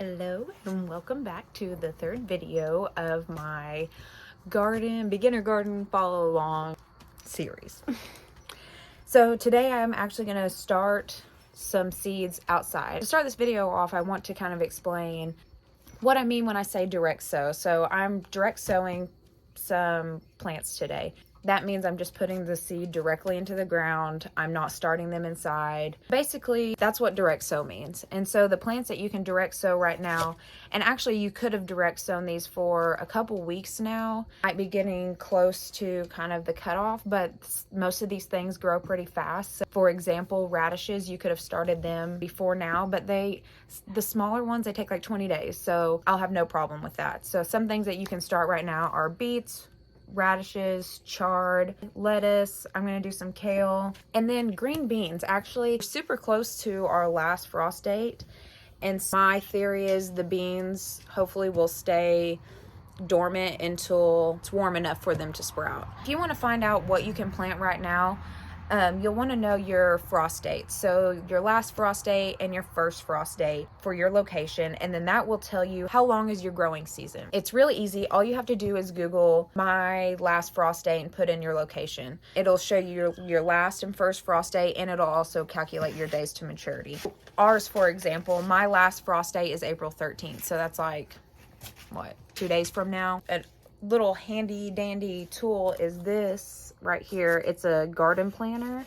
Hello and welcome back to the third video of my beginner garden follow along series. So today I'm actually going to start some seeds outside. To start this video off, I want to kind of explain what I mean when I say direct sow. So I'm direct sowing some plants today. That means I'm just putting the seed directly into the ground. I'm not starting them inside. Basically, that's what direct sow means. And so the plants that you can direct sow right now, and actually you could have direct sown these for a couple weeks now, might be getting close to kind of the cutoff, but most of these things grow pretty fast. So for example, radishes, you could have started them before now, but the smaller ones, they take like 20 days. So I'll have no problem with that. So some things that you can start right now are beets, radishes, chard, lettuce. I'm going to do some kale, and then green beans. Actually, super close to our last frost date, and so my theory is the beans hopefully will stay dormant until it's warm enough for them to sprout. If you want to find out what you can plant right now, you'll want to know your frost dates. So your last frost date and your first frost date for your location, and then that will tell you how long is your growing season. It's really easy. All you have to do is Google my last frost date and put in your location. It'll show you your last and first frost date, and it'll also calculate your days to maturity. Ours, for example, my last frost date is April 13th. So that's like, what, 2 days from now? A little handy dandy tool is this right here. It's a garden planner.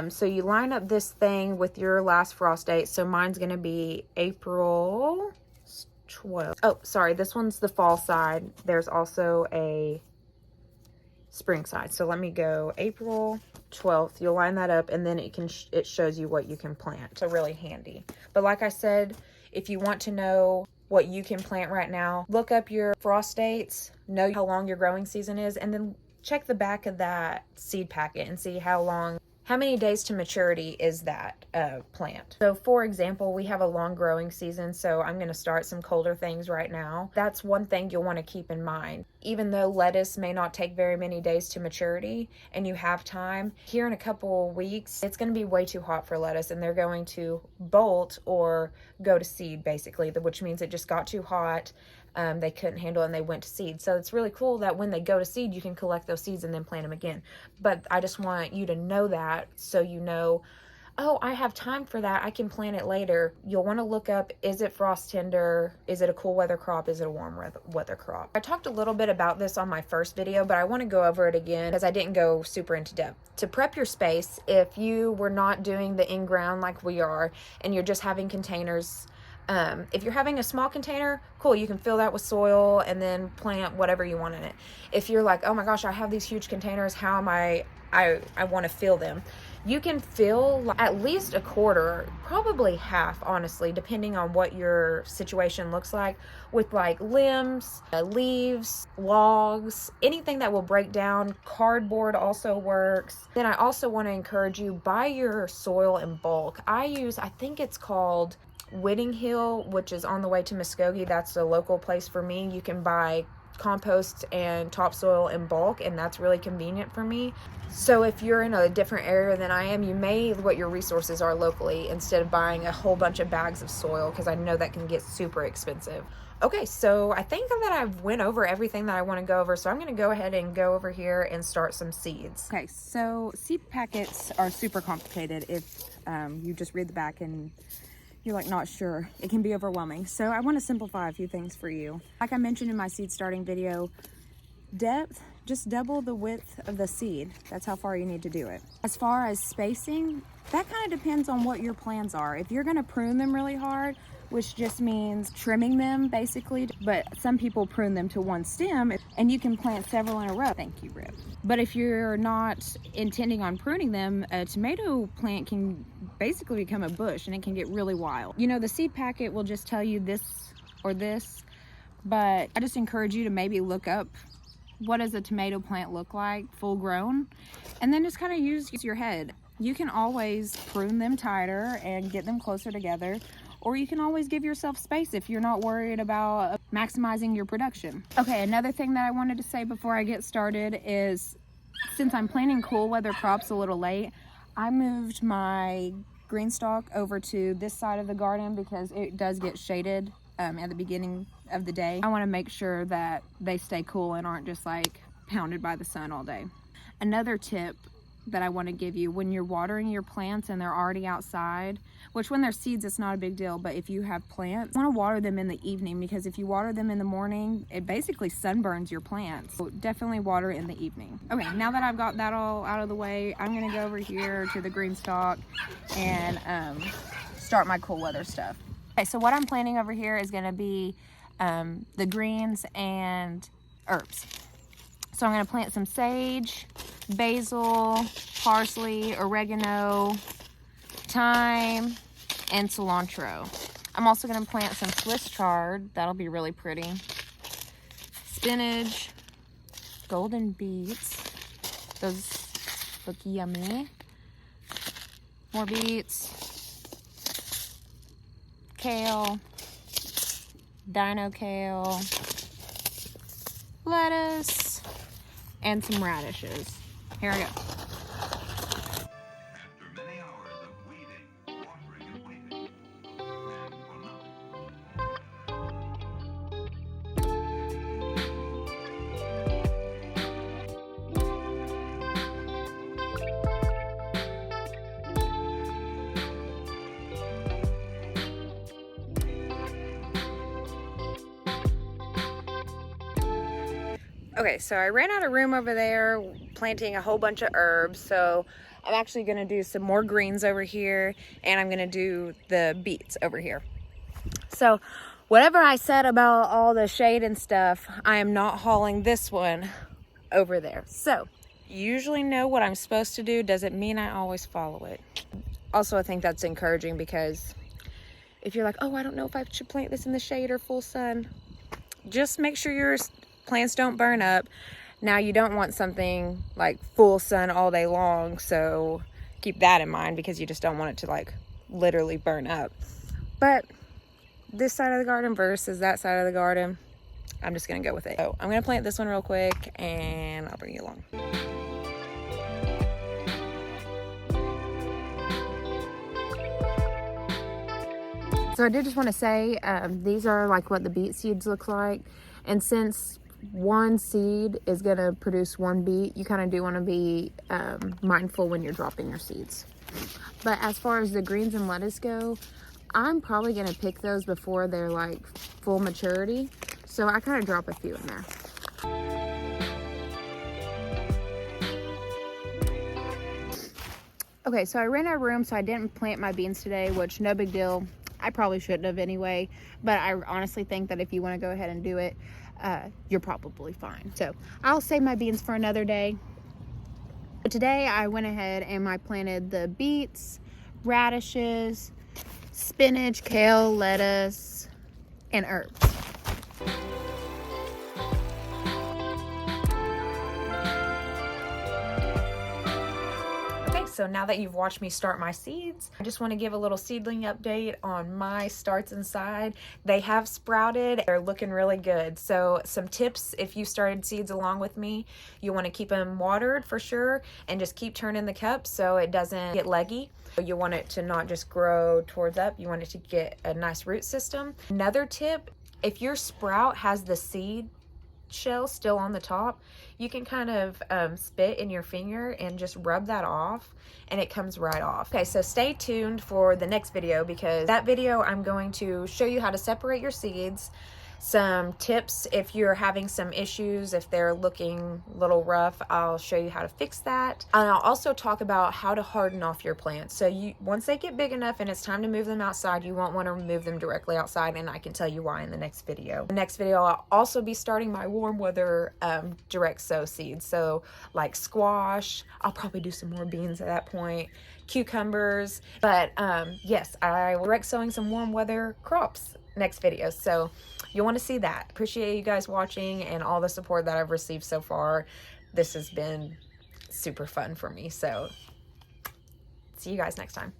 So you line up this thing with your last frost date. So mine's going to be April 12th. Oh, sorry. This one's the fall side. There's also a spring side. So let me go April 12th. You'll line that up, and then it shows you what you can plant. So really handy. But like I said, if you want to know what you can plant right now, look up your frost dates, know how long your growing season is, and then check the back of that seed packet and see how many days to maturity is that plant. So for example, we have a long growing season, so I'm going to start some colder things right now. That's one thing you'll want to keep in mind. Even though lettuce may not take very many days to maturity and you have time, here in a couple weeks, it's going to be way too hot for lettuce, and they're going to bolt or go to seed basically, which means it just got too hot. They couldn't handle it and they went to seed. So it's really cool that when they go to seed, you can collect those seeds and then plant them again. But I just want you to know that, so you know, oh, I have time for that, I can plant it later. You'll want to look up, is it frost tender? Is it a cool weather crop? Is it a warm weather crop? I talked a little bit about this on my first video, but I want to go over it again because I didn't go super into depth. To prep your space, if you were not doing the in-ground like we are, and you're just having containers, if you're having a small container, cool, you can fill that with soil and then plant whatever you want in it. If you're like, oh my gosh, I have these huge containers, how am I want to fill them? You can fill at least a quarter, probably half, honestly, depending on what your situation looks like, with like limbs, leaves, logs, anything that will break down. Cardboard also works. Then I also want to encourage you, buy your soil in bulk. I think it's called Whitting Hill, which is on the way to Muskogee. That's a local place for me. You can buy compost and topsoil in bulk, and that's really convenient for me. So if you're in a different area than I am, you may what your resources are locally instead of buying a whole bunch of bags of soil, because I know that can get super expensive. Okay, so I think that I've went over everything that I want to go over, so I'm going to go ahead and go over here and start some seeds. Okay, so seed packets are super complicated if you just read the back and you're like not sure. It can be overwhelming. So I want to simplify a few things for you. Like I mentioned in my seed starting video, depth, just double the width of the seed. That's how far you need to do it. As far as spacing, that kind of depends on what your plans are. If you're going to prune them really hard, which just means trimming them basically, but some people prune them to one stem and you can plant several in a row. Thank you, Rip. But if you're not intending on pruning them, a tomato plant can basically become a bush and it can get really wild. You know, the seed packet will just tell you this or this, but I just encourage you to maybe look up what does a tomato plant look like full grown, and then just kind of use your head. You can always prune them tighter and get them closer together, or you can always give yourself space if you're not worried about maximizing your production. Okay, another thing that I wanted to say before I get started is, since I'm planting cool weather crops a little late, I moved my greenstalk over to this side of the garden because it does get shaded at the beginning of the day. I want to make sure that they stay cool and aren't just like pounded by the sun all day. Another tip that I want to give you when you're watering your plants and they're already outside, which when they're seeds it's not a big deal, but if you have plants, you want to water them in the evening, because if you water them in the morning it basically sunburns your plants. So definitely water in the evening. Okay, now that I've got that all out of the way, I'm going to go over here to the greenstalk and start my cool weather stuff. Okay, so what I'm planting over here is going to be the greens and herbs. So I'm going to plant some sage, basil, parsley, oregano, thyme, and cilantro. I'm also going to plant some Swiss chard. That'll be really pretty. Spinach, golden beets. Those look yummy. More beets. Kale. Dino kale. Lettuce. And some radishes. Here we go. After many hours of weeding, watering, and waiting, and for Okay, so I ran out of room over there planting a whole bunch of herbs, so I'm actually going to do some more greens over here, and I'm going to do the beets over here. So whatever I said about all the shade and stuff, I am not hauling this one over there. So you usually know what I'm supposed to do. Doesn't mean I always follow it. Also, I think that's encouraging, because if you're like, oh, I don't know if I should plant this in the shade or full sun, just make sure your plants don't burn up. Now, you don't want something like full sun all day long, so keep that in mind, because you just don't want it to like literally burn up. But this side of the garden versus that side of the garden, I'm just gonna go with it. So I'm gonna plant this one real quick and I'll bring you along. So I did just want to say, these are like what the beet seeds look like. And since one seed is going to produce one beet, you kind of do want to be mindful when you're dropping your seeds. But as far as the greens and lettuce go, I'm probably going to pick those before they're like full maturity. So I kind of drop a few in there. Okay, so I ran out of room, so I didn't plant my beans today, which no big deal. I probably shouldn't have anyway, but I honestly think that if you want to go ahead and do it, you're probably fine. So I'll save my beans for another day. But today I went ahead and I planted the beets, radishes, spinach, kale, lettuce, and herbs. So now that you've watched me start my seeds, I just want to give a little seedling update on my starts inside. They have sprouted. They're looking really good. So some tips, if you started seeds along with me, you want to keep them watered for sure, and just keep turning the cup so it doesn't get leggy. You want it to not just grow towards up. You want it to get a nice root system. Another tip, if your sprout has the seed shell still on the top, you can kind of spit in your finger and just rub that off, and it comes right off. Okay, so stay tuned for the next video, because that video I'm going to show you how to separate your seeds, some tips if you're having some issues, if they're looking a little rough, I'll show you how to fix that. And I'll also talk about how to harden off your plants. So once they get big enough and it's time to move them outside, you won't want to move them directly outside, and I can tell you why in the next video. The next video, I'll also be starting my warm weather direct sow seeds. So like squash, I'll probably do some more beans at that point, cucumbers, but yes, I will direct sowing some warm weather crops next video. So you'll want to see that. Appreciate you guys watching and all the support that I've received so far. This has been super fun for me. So see you guys next time.